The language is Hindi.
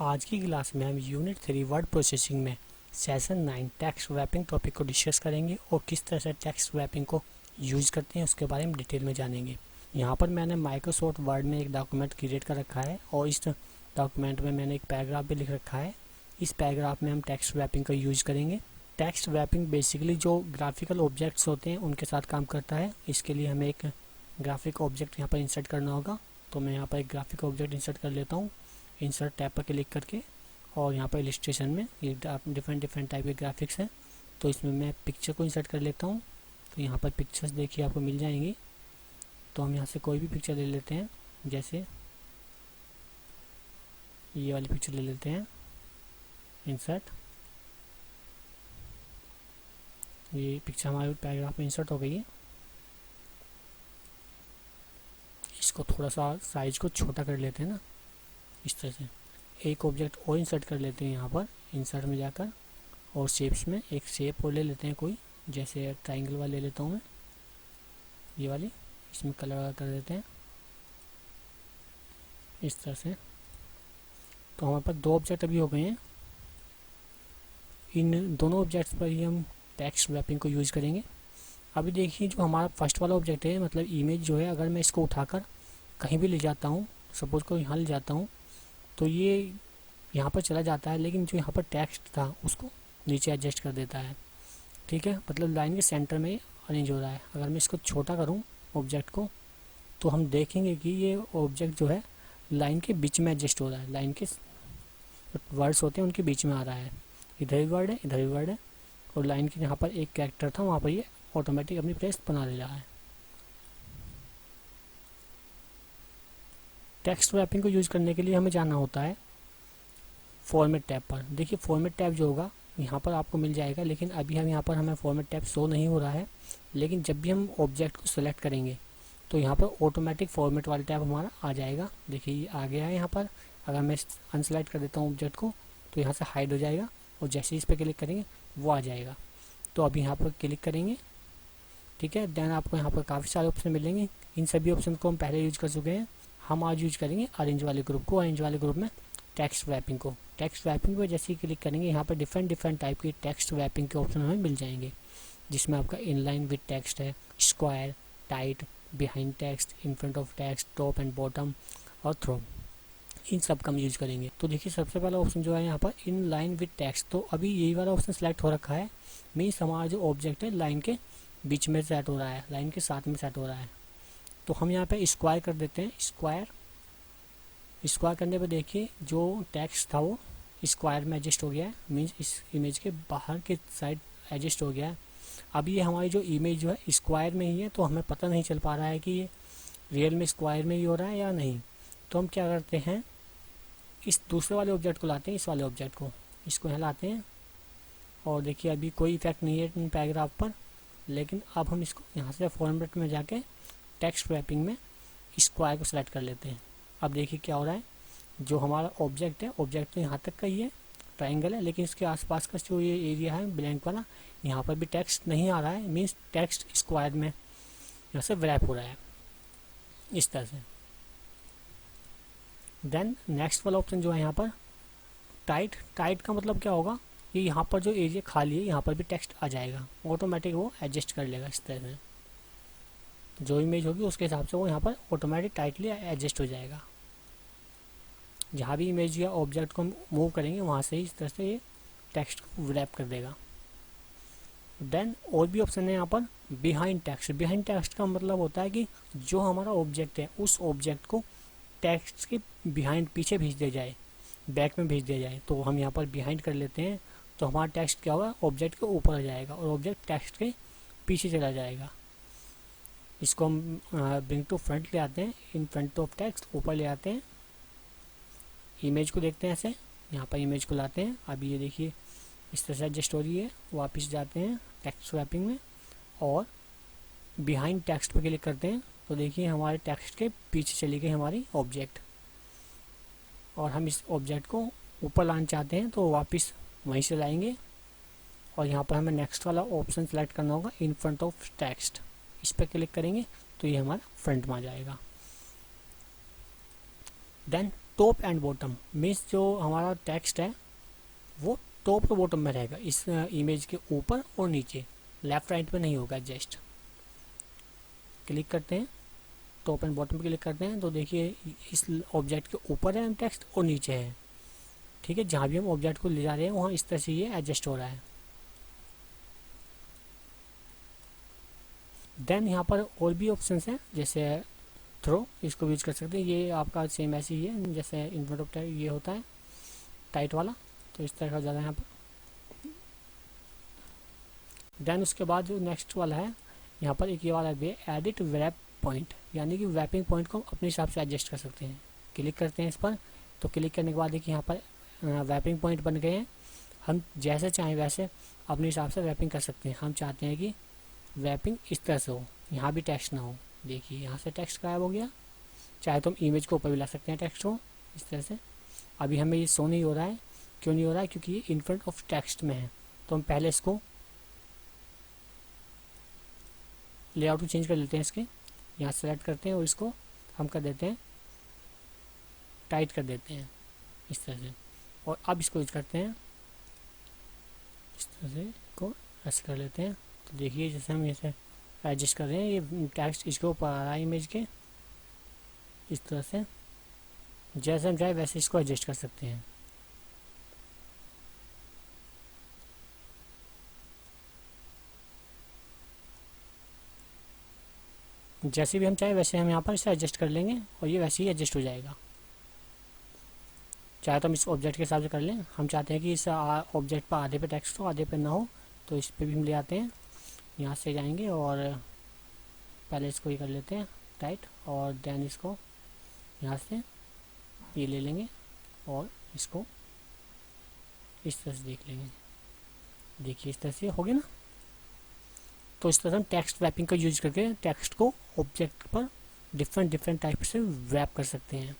आज की क्लास में हम यूनिट 3 वर्ड प्रोसेसिंग में सेशन 9 टेक्स्ट रैपिंग टॉपिक को डिस्कस करेंगे और किस तरह से टेक्स्ट रैपिंग को यूज करते हैं उसके बारे में डिटेल में जानेंगे। यहाँ पर मैंने माइक्रोसॉफ्ट वर्ड में एक डॉक्यूमेंट क्रिएट कर रखा है और इस डॉक्यूमेंट में मैंने एक पैराग्राफ भी लिख रखा है। इस पैराग्राफ में हम टेक्स्ट रैपिंग का यूज करेंगे। टेक्स्ट रैपिंग बेसिकली जो ग्राफिकल ऑब्जेक्ट्स होते हैं उनके साथ काम करता है। इसके लिए हमें एक ग्राफिक ऑब्जेक्ट यहाँ पर इंसर्ट करना होगा, तो मैं यहाँ पर एक ग्राफिक ऑब्जेक्ट इंसर्ट कर लेता हूँ इंसर्ट टैब पर क्लिक करके। और यहाँ पर इलस्ट्रेशन में ये डिफरेंट टाइप के ग्राफिक्स हैं, तो इसमें मैं पिक्चर को इंसर्ट कर लेता हूँ। तो यहाँ पर पिक्चर्स देखिए आपको मिल जाएंगी, तो हम यहाँ से कोई भी पिक्चर ले लेते हैं। जैसे ये वाली पिक्चर ले लेते हैं, इंसर्ट। ये पिक्चर हमारे पैराग्राफ में इंसर्ट हो गई है। इसको थोड़ा सा साइज को छोटा कर लेते हैं ना, इस तरह से। एक ऑब्जेक्ट और इंसर्ट कर लेते हैं यहाँ पर इंसर्ट में जाकर, और शेप्स में एक शेप और ले लेते हैं कोई, जैसे ट्राइंगल वाली ले लेता हूँ मैं, ये वाली। इसमें कलर कर देते हैं इस तरह से। तो हमारे पास दो ऑब्जेक्ट अभी हो गए हैं। इन दोनों ऑब्जेक्ट्स पर ही हम टेक्स्ट रैपिंग को यूज़ करेंगे। अभी देखिए जो हमारा फर्स्ट वाला ऑब्जेक्ट है, मतलब इमेज जो है, अगर मैं इसको उठाकर कहीं भी ले जाता हूँ, सपोज को यहाँ ले जाता हूँ, तो ये यहाँ पर चला जाता है, लेकिन जो यहाँ पर टेक्स्ट था उसको नीचे एडजस्ट कर देता है। ठीक है, मतलब लाइन के सेंटर में अरेंज हो रहा है। अगर मैं इसको छोटा करूँ ऑब्जेक्ट को, तो हम देखेंगे कि ये ऑब्जेक्ट जो है लाइन के बीच में एडजस्ट हो रहा है। लाइन के वर्ड्स होते हैं उनके बीच में आ रहा है। इधर भी वर्ड है, इधर भी वर्ड है, और लाइन के यहाँ पर एक कैरेक्टर था, वहाँ पर ये ऑटोमेटिक अपनी प्लेस बना ले रहा है। टेक्स्ट रैपिंग को यूज़ करने के लिए हमें जाना होता है फॉर्मेट टैब पर। देखिए फॉर्मेट टैब जो होगा यहाँ पर आपको मिल जाएगा, लेकिन अभी हम यहाँ पर हमें फॉर्मेट टैब शो नहीं हो रहा है। लेकिन जब भी हम ऑब्जेक्ट को सिलेक्ट करेंगे तो यहाँ पर ऑटोमेटिक फॉर्मेट वाला टैब हमारा आ जाएगा। देखिए ये आ गया है यहाँ पर। अगर मैं अनसेलेक्ट कर देता हूँ ऑब्जेक्ट को, तो यहाँ से हाइड हो जाएगा, और जैसे इस पर क्लिक करेंगे वो आ जाएगा। तो अभी यहाँ पर क्लिक करेंगे, ठीक है। देन आपको यहाँ पर काफ़ी सारे ऑप्शन मिलेंगे। इन सभी ऑप्शन को हम पहले यूज कर चुके हैं। हम आज यूज करेंगे अरेंज वाले ग्रुप को। अरेंज वाले ग्रुप में टेक्स्ट रैपिंग को। टेक्स्ट रैपिंग पर जैसे ही क्लिक करेंगे, यहाँ पर डिफरेंट टाइप के टेक्स्ट रैपिंग के ऑप्शन हमें मिल जाएंगे, जिसमें आपका इनलाइन विद टेक्स्ट है, square, tight, behind text, in front of text, top and bottom और थ्रो। इन सब का हम यूज करेंगे। तो देखिए सबसे पहला ऑप्शन जो है यहाँ पर इन लाइन विद टेक्स्ट, तो अभी यही वाला ऑप्शन सेलेक्ट हो रखा है। मीन्स हमारा जो ऑब्जेक्ट है लाइन के बीच में सेट हो रहा है, लाइन के साथ में सेट हो रहा है। तो हम यहाँ पे स्क्वायर कर देते हैं। स्क्वायर करने पर देखिए जो टेक्स्ट था वो स्क्वायर में एडजस्ट हो गया है, मीन्स इस इमेज के बाहर के साइड एडजस्ट हो गया है। अब ये हमारी जो इमेज जो है स्क्वायर में ही है, तो हमें पता नहीं चल पा रहा है कि ये रियल में स्क्वायर में ही हो रहा है या नहीं। तो हम क्या करते हैं, इस दूसरे वाले ऑब्जेक्ट को लाते हैं, इस वाले ऑब्जेक्ट को, इसको यहाँ लाते हैं। और देखिए अभी कोई इफेक्ट नहीं है पैराग्राफ पर, लेकिन अब हम इसको यहाँ से फॉर्मेट में जाके टेक्स्ट रैपिंग में स्क्वायर को सिलेक्ट कर लेते हैं। अब देखिए क्या हो रहा है, जो हमारा ऑब्जेक्ट है, ऑब्जेक्ट तो यहाँ तक का ही है, ट्राइंगल है, लेकिन इसके आसपास का जो ये एरिया है ब्लैंक वाला, यहाँ पर भी टेक्स्ट नहीं आ रहा है। मीन्स टेक्स्ट स्क्वायर में यहाँ से रैप हो रहा है इस तरह से। देन नेक्स्ट वाला ऑप्शन जो है यहाँ पर टाइट का मतलब क्या होगा, ये यहाँ पर जो एरिया खाली है यहाँ पर भी टेक्स्ट आ जाएगा, ऑटोमेटिक वो एडजस्ट कर लेगा इस तरह से। जो इमेज होगी उसके हिसाब से वो यहाँ पर ऑटोमेटिक टाइटली एडजस्ट हो जाएगा। जहाँ भी इमेज या ऑब्जेक्ट को हम मूव करेंगे वहाँ से ही इस तरह से ये टेक्स्ट को रैप कर देगा। देन और भी ऑप्शन है यहाँ पर बिहाइंड टेक्स्ट। बिहाइंड टेक्स्ट का मतलब होता है कि जो हमारा ऑब्जेक्ट है उस ऑब्जेक्ट को टेक्स्ट के बिहाइंड पीछे भेज दिया जाए, बैक में भेज दिया जाए। तो हम यहाँ पर बिहाइंड कर लेते हैं, तो हमारा टेक्स्ट क्या होगा, ऑब्जेक्ट के ऊपर आ जाएगा और ऑब्जेक्ट टेक्स्ट के पीछे चला जाएगा। इसको हम ब्रिंग टू फ्रंट ले आते हैं, इन फ्रंट ऑफ टेक्स्ट ऊपर ले आते हैं। इमेज को देखते हैं ऐसे, यहाँ पर इमेज को लाते हैं। अभी ये देखिए इस तरह से एडजस्ट हो रही है। वापस जाते हैं टेक्स्ट रैपिंग में और बिहाइंड टेक्स्ट पे क्लिक करते हैं, तो देखिए हमारे टेक्स्ट के पीछे चली गई हमारी ऑब्जेक्ट। और हम इस ऑब्जेक्ट को ऊपर लाना चाहते हैं तो वापस वहीं से लाएंगे, और यहाँ पर हमें नेक्स्ट वाला ऑप्शन सेलेक्ट करना होगा, इन फ्रंट ऑफ टेक्स्ट। इस पर क्लिक करेंगे तो ये हमारा फ्रंट में आ जाएगा। Then top and bottom means जो हमारा टेक्स्ट है वो टॉप और बॉटम में रहेगा, इस इमेज के ऊपर और नीचे, लेफ्ट राइट में नहीं होगा एडजस्ट। क्लिक करते हैं, टॉप एंड बॉटम पे क्लिक करते हैं तो देखिए इस ऑब्जेक्ट के ऊपर है टेक्स्ट और नीचे है। ठीक है, जहाँ भी हम ऑब्जेक्ट को ले जा रहे हैं वहाँ इस तरह से ये एडजस्ट हो रहा है। देन यहाँ पर और भी ऑप्शंस हैं, जैसे थ्रो, इसको यूज कर सकते हैं। ये आपका सेम ऐसे ही है जैसे इन्फ्रंट ऑफ ये होता है टाइट वाला, तो इस तरह का ज़्यादा यहाँ पर। देन उसके बाद जो नेक्स्ट वाला है यहाँ पर एक ये वाला भी है, एडिट रैप पॉइंट, यानी कि रैपिंग पॉइंट को अपने हिसाब से एडजस्ट कर सकते हैं। क्लिक करते हैं इस पर, तो क्लिक करने के बाद देखिए यहाँ पर रैपिंग पॉइंट बन गए हैं। हम जैसे चाहें वैसे अपने हिसाब से रैपिंग कर सकते हैं। हम चाहते हैं कि रैपिंग इस तरह से हो, यहाँ भी टेक्स्ट ना हो। देखिए यहाँ से टेक्स्ट गायब हो गया। चाहे तो हम इमेज को ऊपर भी ला सकते हैं टेक्स्ट को इस तरह से। अभी हमें ये शो नहीं हो रहा है, क्यों नहीं हो रहा है? क्योंकि ये इन फ्रंट ऑफ टेक्स्ट में है। तो हम पहले इसको लेआउट को चेंज कर लेते हैं, इसके यहाँ सेलेक्ट करते हैं और इसको हम कर देते हैं टाइट कर देते हैं इस तरह से। और अब इसको यूज करते हैं इस तरह से, को ऐसे कर लेते हैं। तो देखिए जैसे हम इसे एडजस्ट कर रहे हैं, ये टेक्स्ट इसके ऊपर आ रहा है इमेज के इस तरह से। जैसे हम चाहे वैसे इसको एडजस्ट कर सकते हैं। जैसे भी हम चाहे वैसे हम यहाँ पर इसे एडजस्ट कर लेंगे और ये वैसे ही एडजस्ट हो जाएगा। चाहे तो हम इस ऑब्जेक्ट के हिसाब से कर लें। हम चाहते हैं कि इस ऑब्जेक्ट पर आधे पे टेक्स्ट हो आधे पे ना हो, तो इस पर भी हम ले आते हैं। यहाँ से जाएंगे और पहले इसको ही कर लेते हैं टाइट, और देन इसको यहाँ से ये ले लेंगे और इसको इस तरह से देख लेंगे। देखिए इस तरह से हो गया ना। तो इस तरह से हम टेक्स्ट रैपिंग का यूज करके टेक्स्ट को ऑब्जेक्ट पर डिफरेंट टाइप से रैप कर सकते हैं।